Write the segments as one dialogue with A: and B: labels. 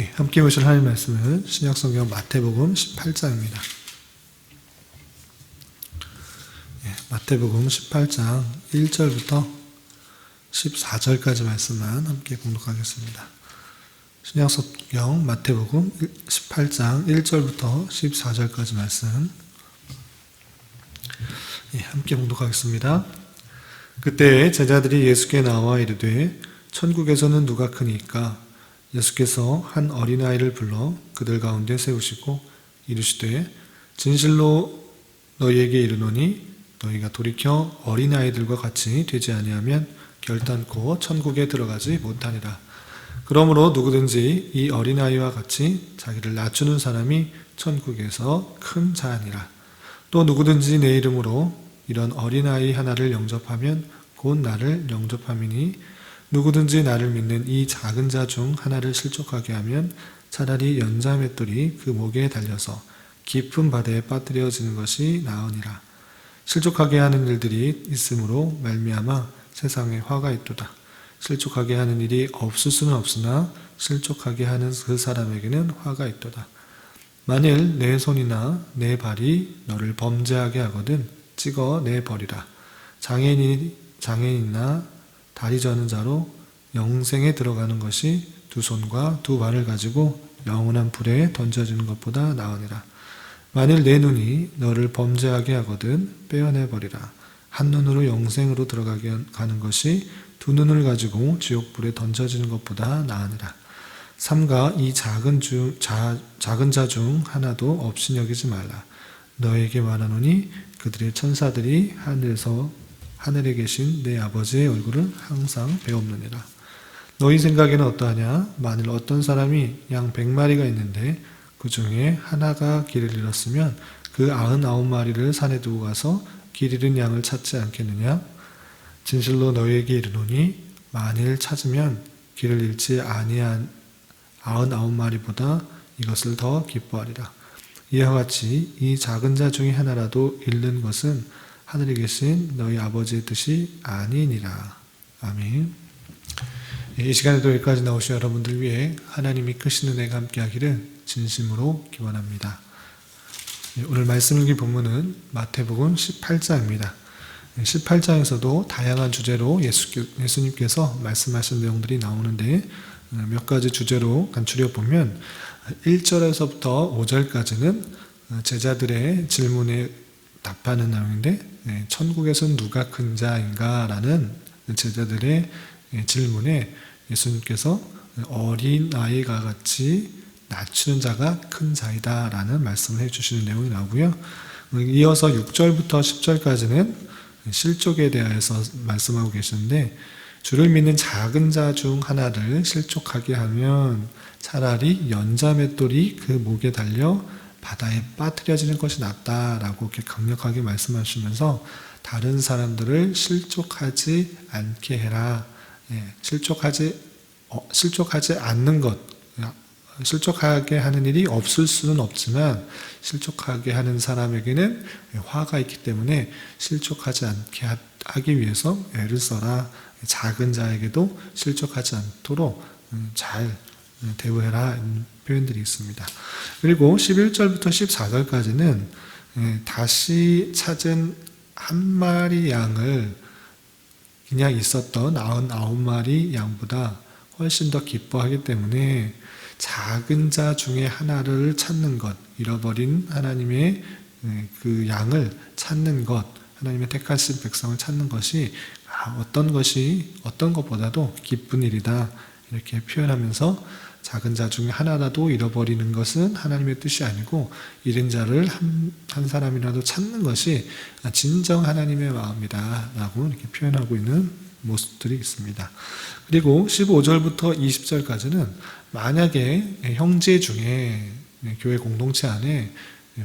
A: 함께 보실 하나님 말씀은 신약성경 마태복음 18장입니다. 마태복음 18장 1절부터 14절까지 말씀만 함께 공독하겠습니다. 신약성경 마태복음 18장 1절부터 14절까지 말씀 함께 공독하겠습니다. 그때 제자들이 예수께 나와 이르되 천국에서는 누가 크니까? 예수께서 한 어린아이를 불러 그들 가운데 세우시고 이르시되 진실로 너희에게 이르노니 너희가 돌이켜 어린아이들과 같이 되지 아니하면 결단코 천국에 들어가지 못하니라. 그러므로 누구든지 이 어린아이와 같이 자기를 낮추는 사람이 천국에서 큰 자니라. 또 누구든지 내 이름으로 이런 어린아이 하나를 영접하면 곧 나를 영접함이니 누구든지 나를 믿는 이 작은 자 중 하나를 실족하게 하면 차라리 연자맷돌이 그 목에 달려서 깊은 바다에 빠뜨려지는 것이 나으니라. 실족하게 하는 일들이 있으므로 말미암아 세상에 화가 있도다. 실족하게 하는 일이 없을 수는 없으나 실족하게 하는 그 사람에게는 화가 있도다. 만일 내 손이나 내 발이 너를 범죄하게 하거든 찍어 내버리라. 장애인이나 다리 저는 자로 영생에 들어가는 것이 두 손과 두 발을 가지고 영원한 불에 던져지는 것보다 나으니라. 만일 내 눈이 너를 범죄하게 하거든 빼어내버리라. 한 눈으로 영생으로 들어가게 가는 것이 두 눈을 가지고 지옥불에 던져지는 것보다 나으니라. 삼가 이 작은 자 중 하나도 없이 여기지 말라. 너에게 말하노니 그들의 천사들이 하늘에 계신 내 아버지의 얼굴을 항상 배옵느니라. 너희 생각에는 어떠하냐? 만일 어떤 사람이 양 100마리가 있는데 그 중에 하나가 길을 잃었으면 그 99마리를 산에 두고 가서 길 잃은 양을 찾지 않겠느냐? 진실로 너희에게 이르노니 만일 찾으면 길을 잃지 아니한 99마리보다 이것을 더 기뻐하리라. 이와 같이 이 작은 자 중에 하나라도 잃는 것은 하늘에 계신 너희 아버지의 뜻이 아니니라. 아멘. 이 시간에도 여기까지 나오신 여러분들 위해 하나님이 크신 은혜가 함께하기를 진심으로 기원합니다. 오늘 말씀 읽기 본문은 마태복음 18장입니다. 18장에서도 다양한 주제로 예수님께서 말씀하신 내용들이 나오는데 몇 가지 주제로 간추려 보면 1절에서부터 5절까지는 제자들의 질문에 답하는 내용인데 천국에서는 누가 큰 자인가? 라는 제자들의 질문에 예수님께서 어린아이가 같이 낮추는 자가 큰 자이다 라는 말씀을 해주시는 내용이 나오고요. 이어서 6절부터 10절까지는 실족에 대해서 말씀하고 계시는데 주를 믿는 작은 자 중 하나를 실족하게 하면 차라리 연자맷돌이 그 목에 달려 바다에 빠뜨려지는 것이 낫다라고 이렇게 강력하게 말씀하시면서 다른 사람들을 실족하지 않게 해라. 실족하지 않는 것, 실족하게 하는 일이 없을 수는 없지만 실족하게 하는 사람에게는 화가 있기 때문에 실족하지 않게 하기 위해서 애를 써라. 작은 자에게도 실족하지 않도록 잘 대우해라. 표현들이 있습니다. 그리고 11절부터 14절까지는 다시 찾은 한 마리 양을 그냥 있었던 99마리 양보다 훨씬 더 기뻐하기 때문에 작은 자 중에 하나를 찾는 것, 잃어버린 하나님의 그 양을 찾는 것, 하나님의 택하신 백성을 찾는 것이 어떤 것보다도 기쁜 일이다. 이렇게 표현하면서 작은 자 중에 하나라도 잃어버리는 것은 하나님의 뜻이 아니고 잃은 자를 한 사람이라도 찾는 것이 진정 하나님의 마음이다 라고 이렇게 표현하고 있는 모습들이 있습니다. 그리고 15절부터 20절까지는 만약에 형제 중에 교회 공동체 안에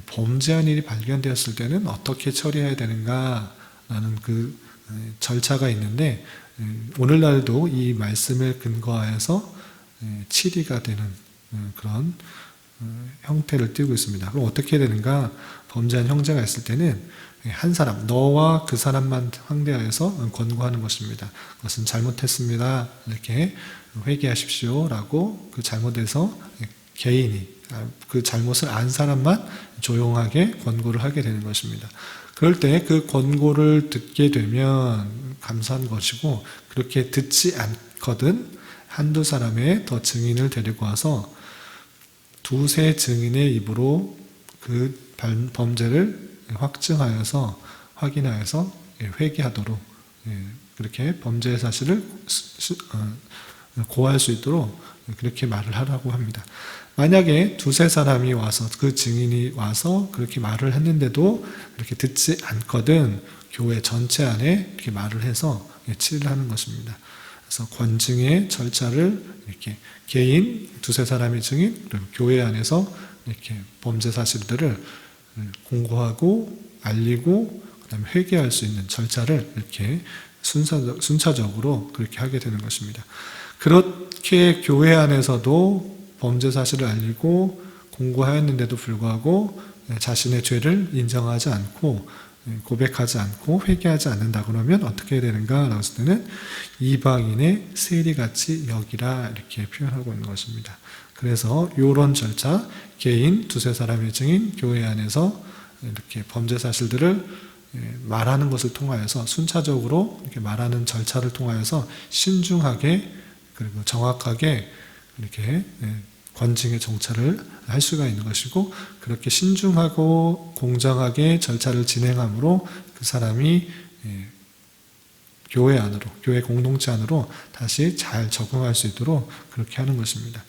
A: 범죄한 일이 발견되었을 때는 어떻게 처리해야 되는가 라는 그 절차가 있는데 오늘날도 이 말씀을 근거하여서 7위가 되는 그런 형태를 띠고 있습니다. 그럼 어떻게 해야 되는가? 범죄한 형제가 있을 때는 한 사람, 너와 그 사람만 상대하여서 권고하는 것입니다. 그것은 잘못했습니다. 이렇게 회개하십시오. 라고 그 잘못에서 개인이, 그 잘못을 안 사람만 조용하게 권고를 하게 되는 것입니다. 그럴 때 그 권고를 듣게 되면 감사한 것이고, 그렇게 듣지 않거든 한두 사람의 더 증인을 데리고 와서 두세 증인의 입으로 그 범죄를 확인하여서 회개하도록, 그렇게 범죄의 사실을 고할 수 있도록 그렇게 말을 하라고 합니다. 만약에 두세 사람이 와서, 그 증인이 와서 그렇게 말을 했는데도 그렇게 듣지 않거든 교회 전체 안에 이렇게 말을 해서 치를 하는 것입니다. 그래서 권증의 절차를 이렇게 개인 두세 사람의 증인, 그리고 교회 안에서 이렇게 범죄 사실들을 공고하고 알리고 그다음에 회개할 수 있는 절차를 이렇게 순차적으로 그렇게 하게 되는 것입니다. 그렇게 교회 안에서도 범죄 사실을 알리고 공고하였는데도 불구하고 자신의 죄를 인정하지 않고 고백하지 않고 회개하지 않는다 그러면 어떻게 해야 되는가? 했을 때는 이방인의 세리같이 여기라 이렇게 표현하고 있는 것입니다. 그래서 이런 절차, 개인 두세 사람의 증인, 교회 안에서 이렇게 범죄 사실들을 말하는 것을 통하여서 순차적으로 이렇게 말하는 절차를 통하여서 신중하게 그리고 정확하게 이렇게 권징의 정찰을 할 수가 있는 것이고, 그렇게 신중하고 공정하게 절차를 진행함으로 그 사람이 교회 안으로, 교회 공동체 안으로 다시 잘 적응할 수 있도록 그렇게 하는 것입니다.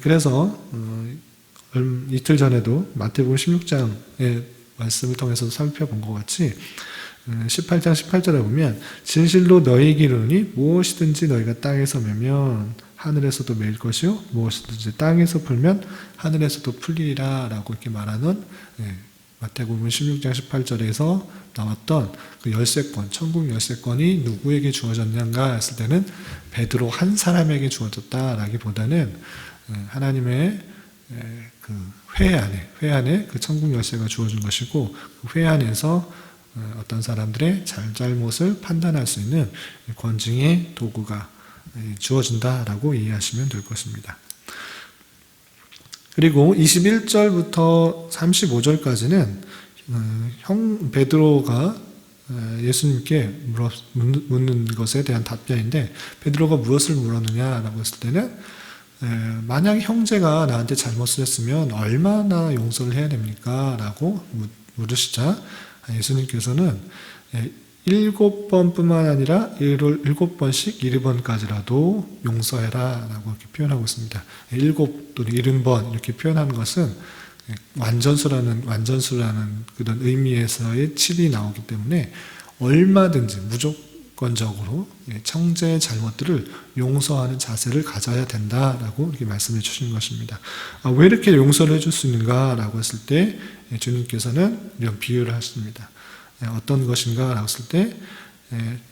A: 그래서 이틀 전에도 마태복음 16장의 말씀을 통해서 살펴본 것 같이 18장 18절에 보면 진실로 너희에게 이르노니 무엇이든지 너희가 땅에서 매면 하늘에서도 매일 것이요 무엇이든지 땅에서 풀면 하늘에서도 풀리리라 라고 이렇게 말하는 마태복음 16장 18절에서 나왔던 그 열쇠권, 천국 열쇠권이 누구에게 주어졌는가 했을 때는 베드로 한 사람에게 주어졌다라기보다는 하나님의 그 회 안에 그 천국 열쇠가 주어진 것이고, 그 회 안에서 어떤 사람들의 잘잘못을 판단할 수 있는 권징의 도구가 주어진다라고 이해하시면 될 것입니다. 그리고 21절부터 35절까지는 베드로가 예수님께 묻는 것에 대한 답변인데, 베드로가 무엇을 물었느냐라고 했을 때는 만약 형제가 나한테 잘못을 했으면 얼마나 용서를 해야 됩니까? 라고 물으시자 예수님께서는 7번뿐만 아니라 7번씩 7번까지라도 용서해라 라고 이렇게 표현하고 있습니다. 7 또는 70번 이렇게 표현하는 것은 완전수라는 그런 의미에서의 7이 나오기 때문에 얼마든지 무조건적으로 형제의 잘못들을 용서하는 자세를 가져야 된다라고 이렇게 말씀해 주신 것입니다. 왜 이렇게 용서를 해줄 수 있는가라고 했을 때 주님께서는 이런 비유를 하십니다. 어떤 것인가 라고 했을 때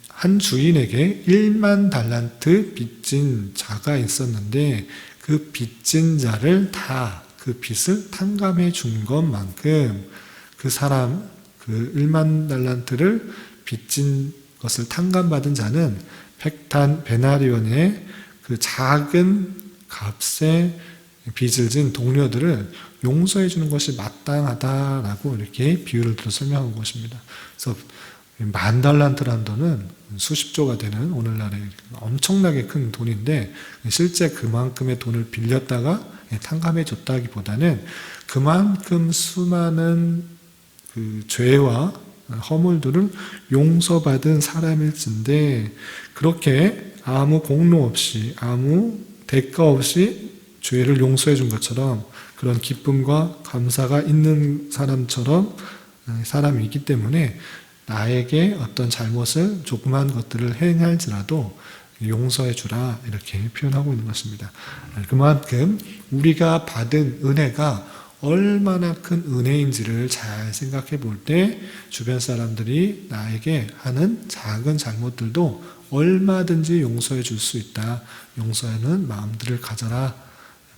A: 한 주인에게 1만 달란트 빚진 자가 있었는데 그 빚진 자를 다 그 빚을 탕감해 준 것만큼 그 사람 그 1만 달란트를 빚진 것을 탕감받은 자는 베나리온의 그 작은 값에 빚을 진 동료들을 용서해 주는 것이 마땅하다라고 이렇게 비유를 들어 설명한 것입니다. 그래서 10,000달란트라는 돈은 수십조가 되는 오늘날의 엄청나게 큰 돈인데, 실제 그만큼의 돈을 빌렸다가 탕감해 줬다기보다는 그만큼 수많은 그 죄와 허물들을 용서받은 사람일진데, 그렇게 아무 공로 없이 아무 대가 없이 죄를 용서해 준 것처럼 그런 기쁨과 감사가 있는 사람이 있기 때문에 나에게 어떤 잘못을 조그만 것들을 행할지라도 용서해 주라 이렇게 표현하고 있는 것입니다. 그만큼 우리가 받은 은혜가 얼마나 큰 은혜인지를 잘 생각해 볼 때 주변 사람들이 나에게 하는 작은 잘못들도 얼마든지 용서해 줄 수 있다. 용서하는 마음들을 가져라.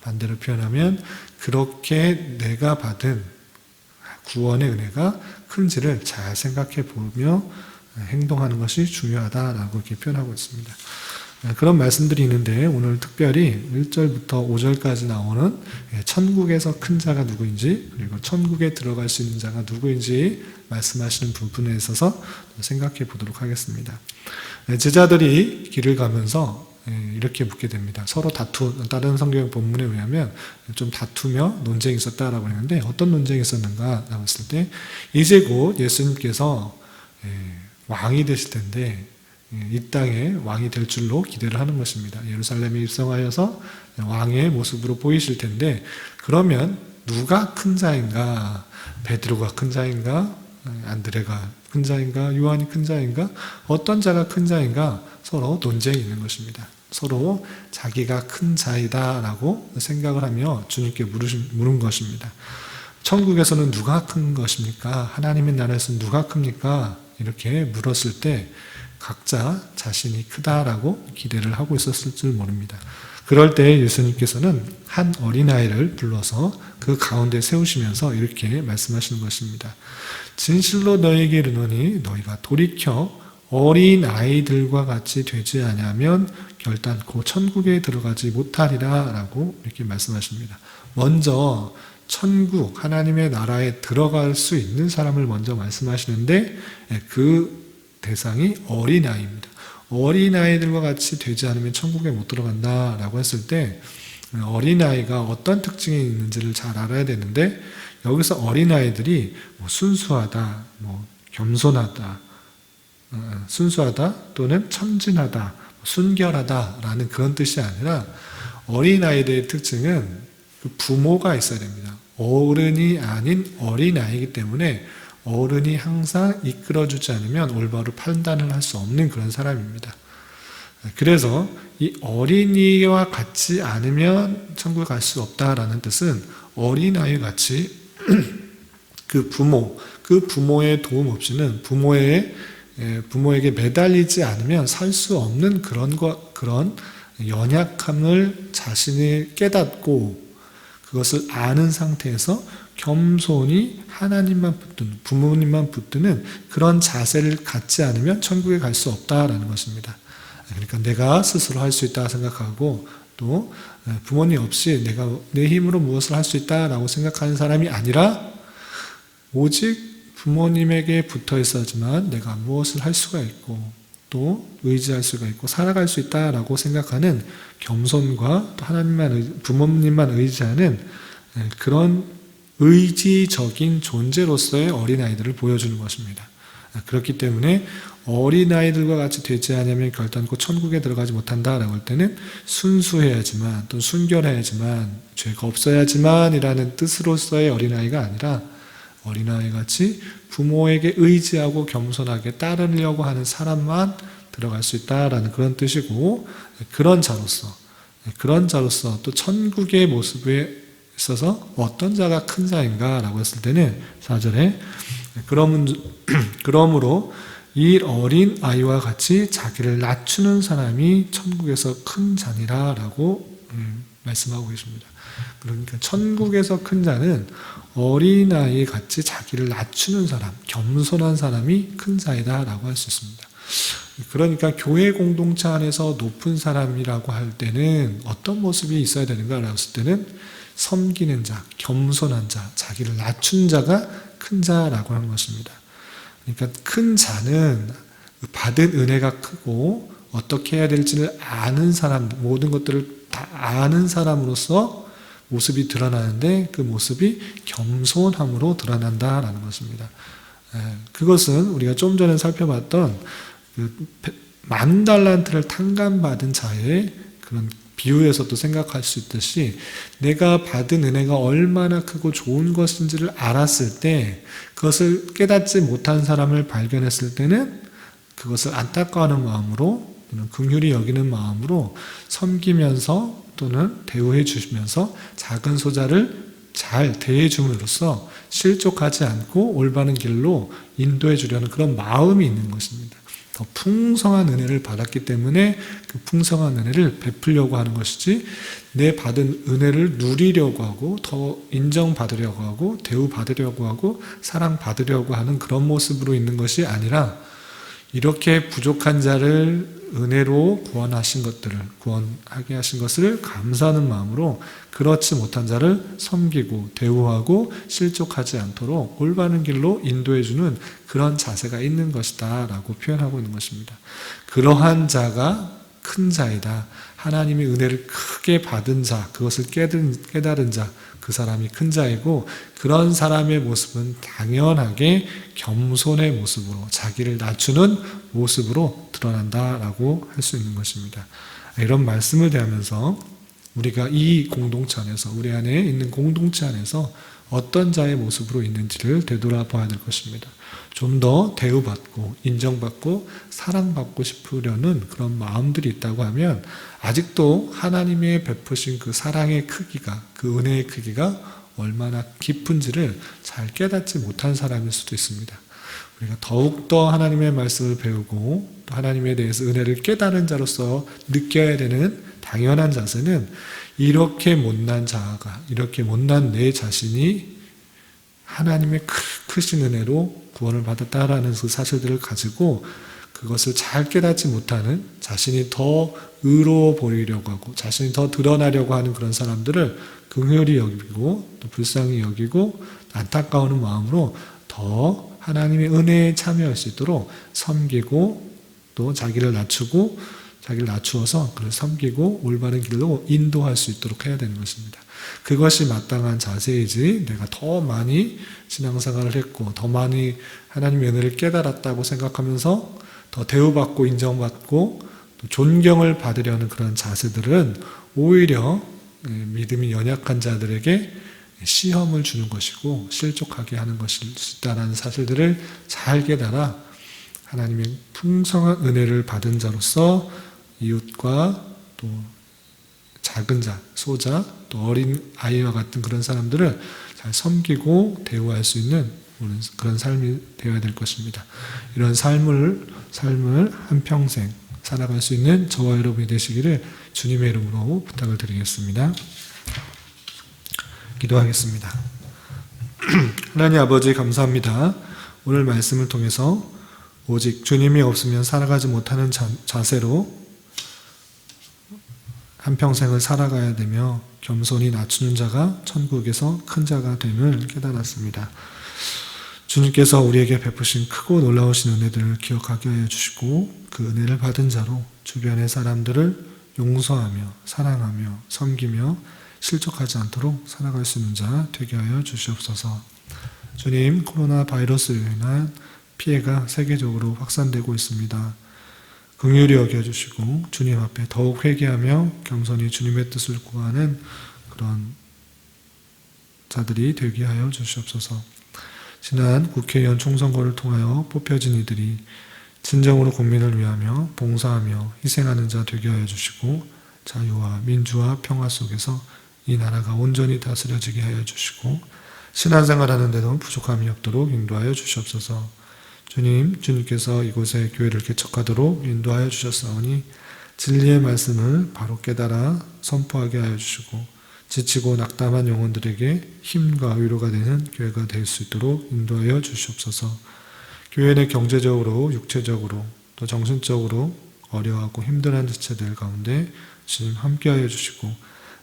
A: 반대로 표현하면 그렇게 내가 받은 구원의 은혜가 큰지를 잘 생각해 보며 행동하는 것이 중요하다라고 이렇게 표현하고 있습니다. 그런 말씀들이 있는데 오늘 특별히 1절부터 5절까지 나오는 천국에서 큰 자가 누구인지 그리고 천국에 들어갈 수 있는 자가 누구인지 말씀하시는 부분에 있어서 생각해 보도록 하겠습니다. 제자들이 길을 가면서 이렇게 묻게 됩니다. 서로 다른 성경 본문에 의하면 좀 다투며 논쟁이 있었다라고 했는데 어떤 논쟁이 있었는가 라고 했을 때 이제 곧 예수님께서 왕이 되실 텐데 이 땅에 왕이 될 줄로 기대를 하는 것입니다. 예루살렘에 입성하여서 왕의 모습으로 보이실 텐데 그러면 누가 큰 자인가? 베드로가 큰 자인가? 안드레가 큰 자인가? 요한이 큰 자인가? 어떤 자가 큰 자인가? 서로 논쟁이 있는 것입니다. 서로 자기가 큰 자이다 라고 생각을 하며 주님께 물은 것입니다. 천국에서는 누가 큰 것입니까? 하나님의 나라에서는 누가 큽니까? 이렇게 물었을 때 각자 자신이 크다라고 기대를 하고 있었을 줄 모릅니다. 그럴 때 예수님께서는 한 어린아이를 불러서 그 가운데 세우시면서 이렇게 말씀하시는 것입니다. 진실로 너희에게 이르노니 너희가 돌이켜 어린아이들과 같이 되지 아니하면 결단코 천국에 들어가지 못하리라 라고 이렇게 말씀하십니다. 먼저 천국 하나님의 나라에 들어갈 수 있는 사람을 먼저 말씀하시는데 그 대상이 어린아이입니다. 어린아이들과 같이 되지 않으면 천국에 못 들어간다라고 했을 때 어린아이가 어떤 특징이 있는지를 잘 알아야 되는데 여기서 어린아이들이 순수하다, 겸손하다, 순수하다 또는 천진하다, 순결하다라는 그런 뜻이 아니라 어린아이들의 특징은 그 부모가 있어야 됩니다. 어른이 아닌 어린아이이기 때문에 어른이 항상 이끌어주지 않으면 올바로 판단을 할 수 없는 그런 사람입니다. 그래서 이 어린이와 같지 않으면 천국에 갈 수 없다라는 뜻은 어린아이 같이 그 부모의 도움 없이는 부모에게 매달리지 않으면 살 수 없는 그런 연약함을 자신이 깨닫고 그것을 아는 상태에서 겸손히 하나님만 붙드는, 부모님만 붙드는 그런 자세를 갖지 않으면 천국에 갈 수 없다라는 것입니다. 그러니까 내가 스스로 할 수 있다 생각하고 또 부모님 없이 내가 내 힘으로 무엇을 할 수 있다라고 생각하는 사람이 아니라 오직 부모님에게 붙어 있어야지만 내가 무엇을 할 수가 있고 또 의지할 수가 있고 살아갈 수 있다라고 생각하는 겸손과 또 부모님만 의지하는 그런 의지적인 존재로서의 어린아이들을 보여주는 것입니다. 그렇기 때문에 어린아이들과 같이 되지 않으면 결단코 천국에 들어가지 못한다라고 할 때는 순수해야지만 또 순결해야지만 죄가 없어야지만 이라는 뜻으로서의 어린아이가 아니라 어린아이같이 부모에게 의지하고 겸손하게 따르려고 하는 사람만 들어갈 수 있다라는 그런 뜻이고 그런 자로서 또 천국의 모습에 있어서 어떤 자가 큰 자인가 라고 했을 때는 4절에 그러므로 이 어린 아이와 같이 자기를 낮추는 사람이 천국에서 큰 자니라 라고 말씀하고 계십니다. 그러니까 천국에서 큰 자는 어린아이 같이 자기를 낮추는 사람, 겸손한 사람이 큰 자이다 라고 할 수 있습니다. 그러니까 교회 공동체 안에서 높은 사람이라고 할 때는 어떤 모습이 있어야 되는가 라고 했을 때는 섬기는 자, 겸손한 자, 자기를 낮춘 자가 큰 자라고 하는 것입니다. 그러니까 큰 자는 받은 은혜가 크고 어떻게 해야 될지를 아는 사람, 모든 것들을 다 아는 사람으로서 모습이 드러나는데 그 모습이 겸손함으로 드러난다라는 것입니다. 그것은 우리가 좀 전에 살펴봤던 그 10,000달란트를 탕감받은 자의 그런 비유에서도 생각할 수 있듯이 내가 받은 은혜가 얼마나 크고 좋은 것인지를 알았을 때 그것을 깨닫지 못한 사람을 발견했을 때는 그것을 안타까워하는 마음으로 또는 긍휼히 여기는 마음으로 섬기면서 또는 대우해 주시면서 작은 소자를 잘 대해 줌으로써 실족하지 않고 올바른 길로 인도해 주려는 그런 마음이 있는 것입니다. 더 풍성한 은혜를 받았기 때문에 그 풍성한 은혜를 베풀려고 하는 것이지, 내 받은 은혜를 누리려고 하고 더 인정받으려고 하고 대우받으려고 하고 사랑받으려고 하는 그런 모습으로 있는 것이 아니라, 이렇게 부족한 자를 은혜로 구원하게 하신 것을 감사하는 마음으로 그렇지 못한 자를 섬기고 대우하고 실족하지 않도록 올바른 길로 인도해주는 그런 자세가 있는 것이다 라고 표현하고 있는 것입니다. 그러한 자가 큰 자이다. 하나님의 은혜를 크게 받은 자, 그것을 깨달은 자, 그 사람이 큰 자이고, 그런 사람의 모습은 당연하게 겸손의 모습으로, 자기를 낮추는 모습으로 드러난다라고 할 수 있는 것입니다. 이런 말씀을 대하면서 우리가 이 공동체 안에서, 우리 안에 있는 공동체 안에서 어떤 자의 모습으로 있는지를 되돌아봐야 될 것입니다. 좀 더 대우받고 인정받고 사랑받고 싶으려는 그런 마음들이 있다고 하면, 아직도 하나님의 베푸신 그 사랑의 크기가, 그 은혜의 크기가 얼마나 깊은지를 잘 깨닫지 못한 사람일 수도 있습니다. 우리가 더욱더 하나님의 말씀을 배우고 또 하나님에 대해서 은혜를 깨달은 자로서 느껴야 되는 당연한 자세는, 이렇게 못난 자가, 이렇게 못난 내 자신이 하나님의 크신 은혜로 구원을 받았다라는 그 사실들을 가지고 그것을 잘 깨닫지 못하는, 자신이 더 의로워 보이려고 하고 자신이 더 드러나려고 하는 그런 사람들을 긍휼히 여기고 또 불쌍히 여기고 안타까워하는 마음으로 더 하나님의 은혜에 참여할 수 있도록 섬기고, 또 자기를 낮추어서 그를 섬기고 올바른 길로 인도할 수 있도록 해야 되는 것입니다. 그것이 마땅한 자세이지, 내가 더 많이 신앙생활을 했고 더 많이 하나님의 은혜를 깨달았다고 생각하면서 더 대우받고 인정받고 또 존경을 받으려는 그런 자세들은 오히려 믿음이 연약한 자들에게 시험을 주는 것이고 실족하게 하는 것일 수 있다는 사실들을 잘 깨달아 하나님의 풍성한 은혜를 받은 자로서 이웃과 또 작은 자, 소자, 또 어린 아이와 같은 그런 사람들을 잘 섬기고 대우할 수 있는 그런 삶이 되어야 될 것입니다. 이런 삶을 한평생 살아갈 수 있는 저와 여러분이 되시기를 주님의 이름으로 부탁을 드리겠습니다. 기도하겠습니다. 하나님 아버지, 감사합니다. 오늘 말씀을 통해서 오직 주님이 없으면 살아가지 못하는 자세로 한평생을 살아가야 되며, 겸손히 낮추는 자가 천국에서 큰 자가 됨을 깨달았습니다. 주님께서 우리에게 베푸신 크고 놀라우신 은혜들을 기억하게 하여 주시고, 그 은혜를 받은 자로 주변의 사람들을 용서하며 사랑하며 섬기며 실족하지 않도록 살아갈 수 있는 자 되게 하여 주시옵소서. 주님, 코로나 바이러스로 인한 피해가 세계적으로 확산되고 있습니다. 긍휼히 여겨주시고 주님 앞에 더욱 회개하며 겸손히 주님의 뜻을 구하는 그런 자들이 되게 하여 주시옵소서. 지난 국회의원 총선거를 통하여 뽑혀진 이들이 진정으로 국민을 위하며 봉사하며 희생하는 자 되게 하여 주시고, 자유와 민주와 평화 속에서 이 나라가 온전히 다스려지게 하여 주시고, 신앙생활하는 데도 부족함이 없도록 인도하여 주시옵소서. 주님께서 이곳에 교회를 개척하도록 인도하여 주셨사오니 진리의 말씀을 바로 깨달아 선포하게 하여 주시고, 지치고 낙담한 영혼들에게 힘과 위로가 되는 교회가 될 수 있도록 인도하여 주시옵소서. 교회 내 경제적으로, 육체적으로, 또 정신적으로 어려워하고 힘들어하는 지체들 가운데 주님 함께하여 주시고,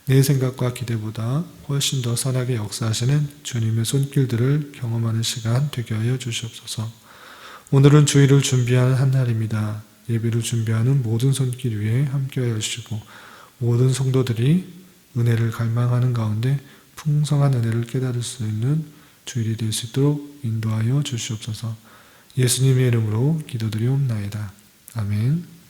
A: 내 생각과 기대보다 훨씬 더 선하게 역사하시는 주님의 손길들을 경험하는 시간 되게 하여 주시옵소서. 오늘은 주일을 준비하는 한 날입니다. 예배를 준비하는 모든 손길 위에 함께하여 주시고, 모든 성도들이 은혜를 갈망하는 가운데 풍성한 은혜를 깨달을 수 있는 주일이 될 수 있도록 인도하여 주시옵소서. 예수님의 이름으로 기도드리옵나이다. 아멘.